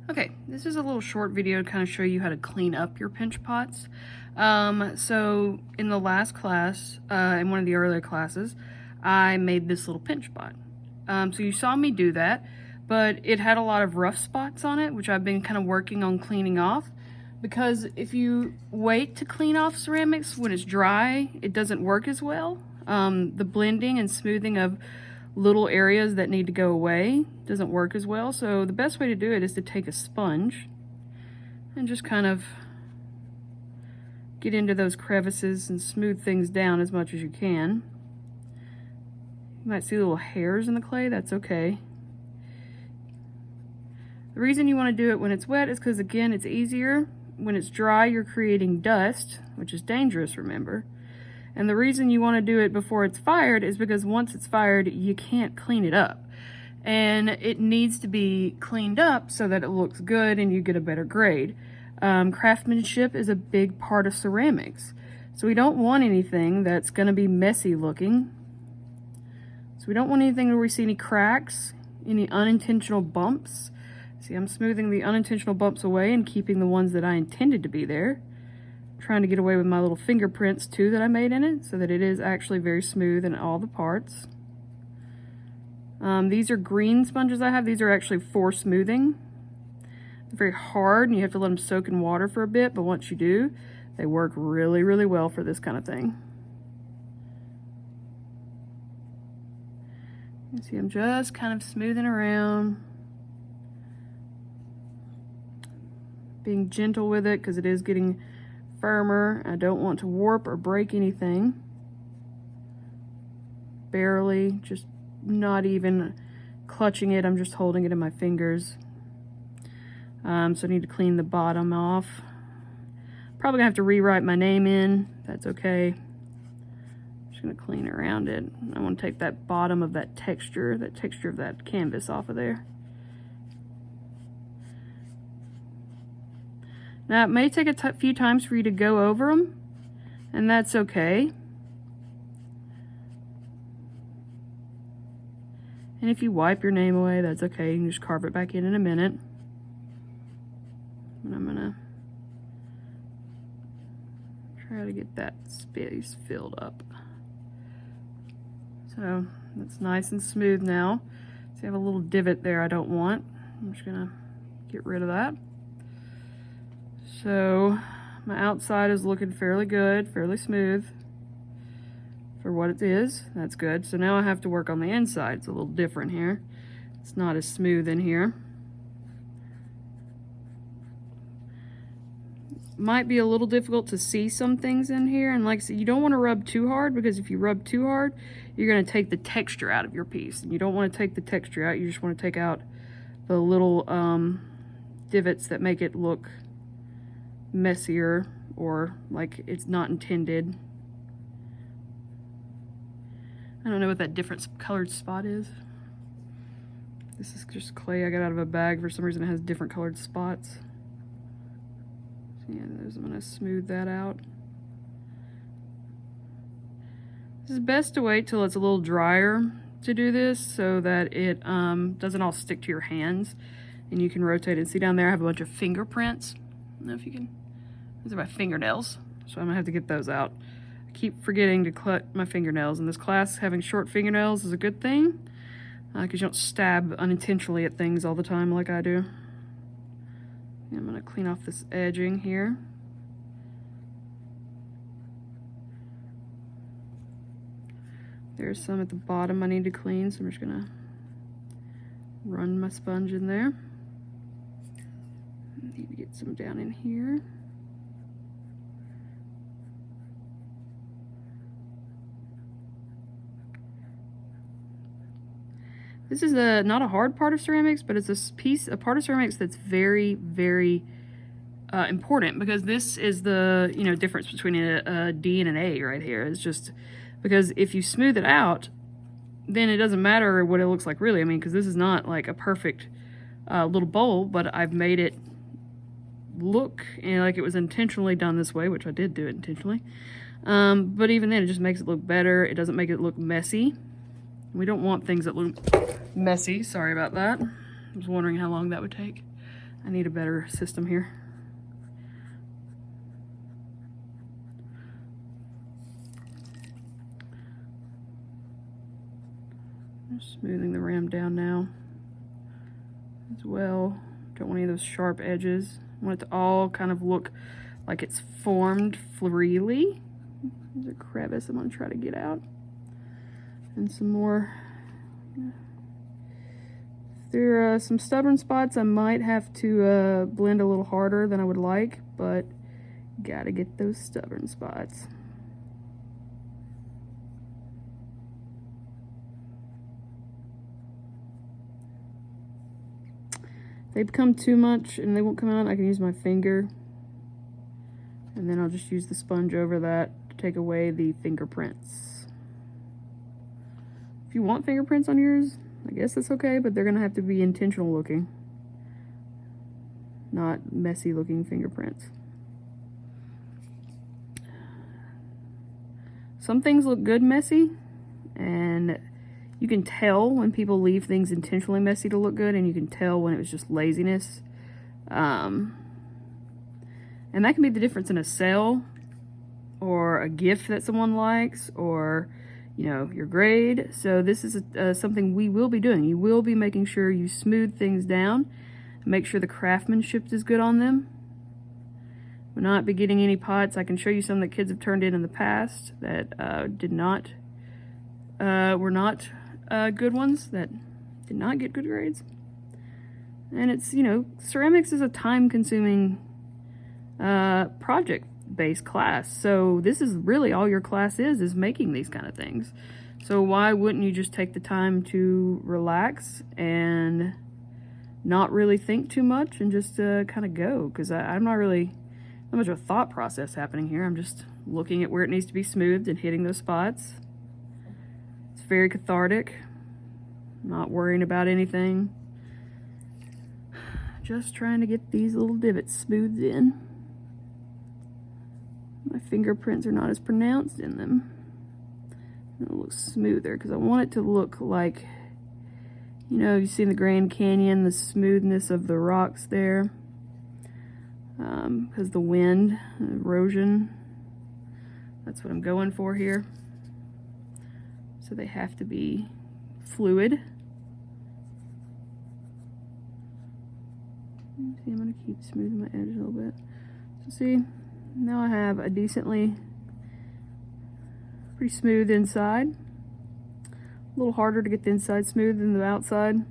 Okay, this is a little short video to kind of show you how to clean up your pinch pots. So in the last class, in one of the earlier classes, I made this little pinch pot. So you saw me do that, but it had a lot of rough spots on it, which I've been kind of working on cleaning off. Because if you wait to clean off ceramics when it's dry, it doesn't work as well. The blending and smoothing of little areas that need to go away doesn't work as well. So the best way to do it is to take a sponge and just kind of get into those crevices and smooth things down as much as you can. You might see little hairs in the clay, that's okay. The reason you want to do it when it's wet is because, again, it's easier. When it's dry, you're creating dust, which is dangerous, remember. And the reason you want to do it before it's fired is because once it's fired, you can't clean it up. And it needs to be cleaned up so that it looks good and you get a better grade. Craftsmanship is a big part of ceramics. So we don't want anything that's going to be messy looking. So we don't want anything where we see any cracks, any unintentional bumps. See, I'm smoothing the unintentional bumps away and keeping the ones that I intended to be there. Trying to get away with my little fingerprints too that I made in it so that it is actually very smooth in all the parts. These are green sponges I have. These are actually for smoothing. They're very hard and you have to let them soak in water for a bit, but once you do, they work really, really well for this kind of thing. You see, I'm just kind of smoothing around. Being gentle with it because it is getting firmer. I don't want to warp or break anything. Barely, just not even clutching it. I'm just holding it in my fingers. So I need to clean the bottom off. Probably gonna have to rewrite my name in. That's okay. Just gonna clean around it. I want to take that bottom of that texture of that canvas off of there. Now, it may take a few times for you to go over them, and that's okay. And if you wipe your name away, that's okay. You can just carve it back in a minute. And I'm gonna try to get that space filled up. So, that's nice and smooth now. So I have a little divot there I don't want. I'm just gonna get rid of that. So my outside is looking fairly good, fairly smooth for what it is. That's good. So now I have to work on the inside. It's a little different here. It's not as smooth in here. Might be a little difficult to see some things in here. And like I said, you don't want to rub too hard because if you rub too hard, you're going to take the texture out of your piece. And you don't want to take the texture out. You just want to take out the little divots that make it look messier or like it's not intended. I don't know what that different colored spot is. This is just clay I got out of a bag. For some reason it has different colored spots. So yeah, I'm gonna smooth that out. This is best to wait till it's a little drier to do this so that it doesn't all stick to your hands and you can rotate it. See down there I have a bunch of fingerprints. I don't know if you can. These are my fingernails, so I'm gonna have to get those out. I keep forgetting to cut my fingernails. In this class, having short fingernails is a good thing because you don't stab unintentionally at things all the time like I do. And I'm gonna clean off this edging here. There's some at the bottom I need to clean, so I'm just gonna run my sponge in there. I need to get some down in here. This is not a hard part of ceramics, but it's a part of ceramics that's very, very important because this is the difference between a D and an A right here. It's just because if you smooth it out, then it doesn't matter what it looks like really. I mean, because this is not like a perfect little bowl, but I've made it look like it was intentionally done this way, which I did do it intentionally. But even then, it just makes it look better. It doesn't make it look messy. We don't want things that look messy. Sorry about that. I was wondering how long that would take. I need a better system here. Just smoothing the ram down now as well. Don't want any of those sharp edges. I want it to all kind of look like it's formed freely. There's a crevice I'm gonna try to get out. And some more. There are some stubborn spots I might have to blend a little harder than I would like, but gotta get those stubborn spots. If they become too much and they won't come out, I can use my finger. And then I'll just use the sponge over that to take away the fingerprints. If you want fingerprints on yours, I guess that's okay, but they're gonna have to be intentional looking, not messy looking fingerprints. Some things look good messy, and you can tell when people leave things intentionally messy to look good, and you can tell when it was just laziness. And that can be the difference in a sale or a gift that someone likes, or you know, your grade. So this is something we will be doing. You will be making sure you smooth things down, make sure the craftsmanship is good on them. We'll not be getting any pots. I can show you some that kids have turned in the past that were not good ones, that did not get good grades. And it's, you know, ceramics is a time-consuming project-based class. So this is really all your class is making these kind of things. So why wouldn't you just take the time to relax and not really think too much and just kind of go? Because I'm not really, not much of a thought process happening here. I'm just looking at where it needs to be smoothed and hitting those spots. It's very cathartic. Not worrying about anything. Just trying to get these little divots smoothed in. My fingerprints are not as pronounced in them. It'll look smoother because I want it to look like, you know, you see in the Grand Canyon, the smoothness of the rocks there. Because the wind, erosion, that's what I'm going for here. So they have to be fluid. See, I'm going to keep smoothing my edge a little bit. So see, now I have a decently, pretty smooth inside. A little harder to get the inside smooth than the outside.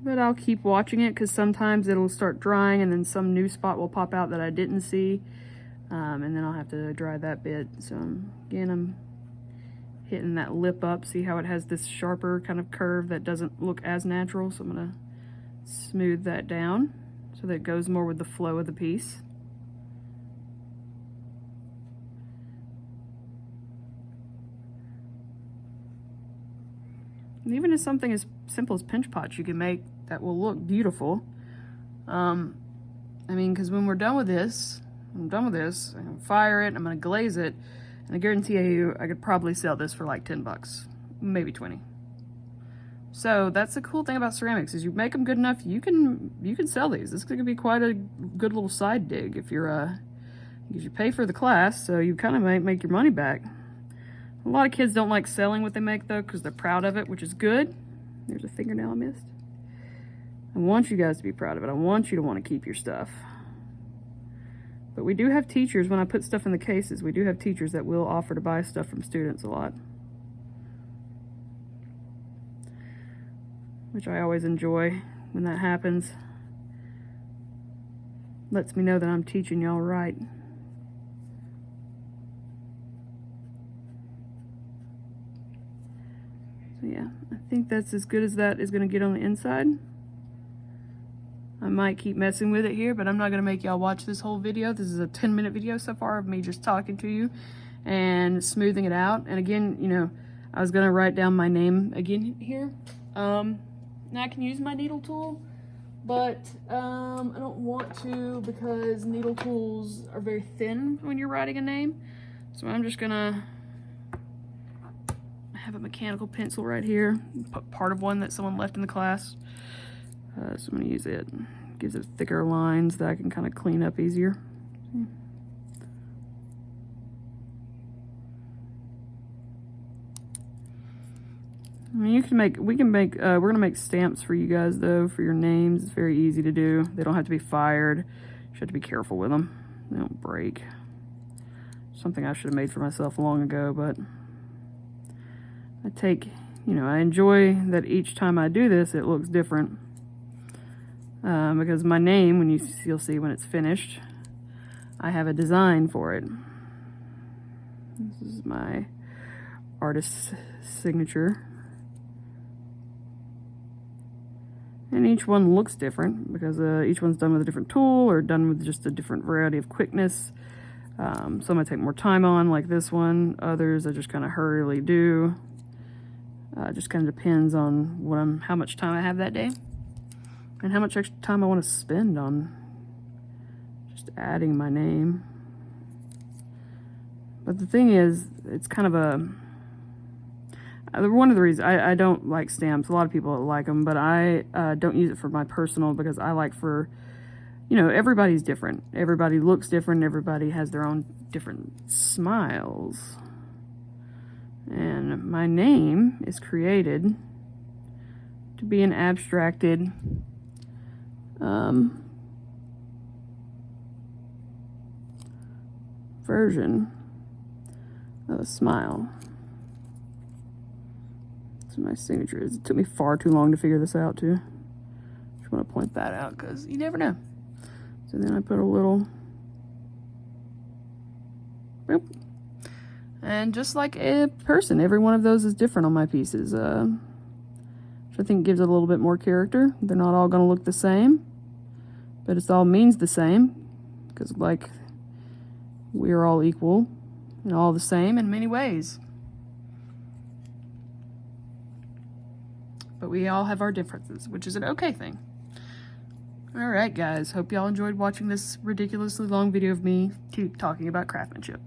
But I'll keep watching it because sometimes it'll start drying and then some new spot will pop out that I didn't see. And then I'll have to dry that bit. So again, I'm hitting that lip up. See how it has this sharper kind of curve that doesn't look as natural. So I'm gonna smooth that down so that it goes more with the flow of the piece. And even as something as simple as pinch pots you can make that will look beautiful. I mean, because when we're done with this, I'm gonna fire it, I'm gonna glaze it, and I guarantee you I could probably sell this for like 10 bucks, maybe 20. So that's the cool thing about ceramics, is you make them good enough, you can sell these. This could be quite a good little side dig if you're because you pay for the class, so you kind of might make your money back. A lot of kids don't like selling what they make though, because they're proud of it, which is good. There's a fingernail I missed. I want you guys to be proud of it. I want you to want to keep your stuff. But we do have teachers, when I put stuff in the cases, we do have teachers that will offer to buy stuff from students a lot. Which I always enjoy when that happens. Lets me know that I'm teaching y'all right. So yeah, I think that's as good as that is going to get on the inside. I might keep messing with it here, but I'm not going to make y'all watch this whole video. This is a 10-minute video so far of me just talking to you and smoothing it out. And again, you know, I was going to write down my name again here. Now I can use my needle tool, but I don't want to because needle tools are very thin when you're writing a name. So I'm just going to have a mechanical pencil right here, part of one that someone left in the class. So I'm gonna use it. Gives it thicker lines that I can kind of clean up easier. I mean, we're gonna make stamps for you guys though, for your names. It's very easy to do. They don't have to be fired. You have to be careful with them. They don't break. Something I should have made for myself long ago, but I enjoy that each time I do this, it looks different. Because my name, you'll see when it's finished, I have a design for it. This is my artist's signature. And each one looks different because each one's done with a different tool or done with just a different variety of quickness. Some I take more time on, like this one. Others I just kind of hurriedly do. Just kind of depends on how much time I have that day and how much extra time I want to spend on just adding my name. But the thing is, it's kind of one of the reasons I don't like stamps. A lot of people like them, but I don't use it for my personal, because I like for, everybody's different. Everybody looks different. Everybody has their own different smiles. And my name is created to be an abstracted version of a smile. So my signature is. It took me far too long to figure this out too. Just want to point that out because you never know. So then I put a little boop. And just like a person, every one of those is different on my pieces, which I think gives it a little bit more character. They're not all going to look the same, but it all means the same, because like we are all equal and all the same in many ways. But we all have our differences, which is an okay thing. Alright guys, hope y'all enjoyed watching this ridiculously long video of me talking about craftsmanship.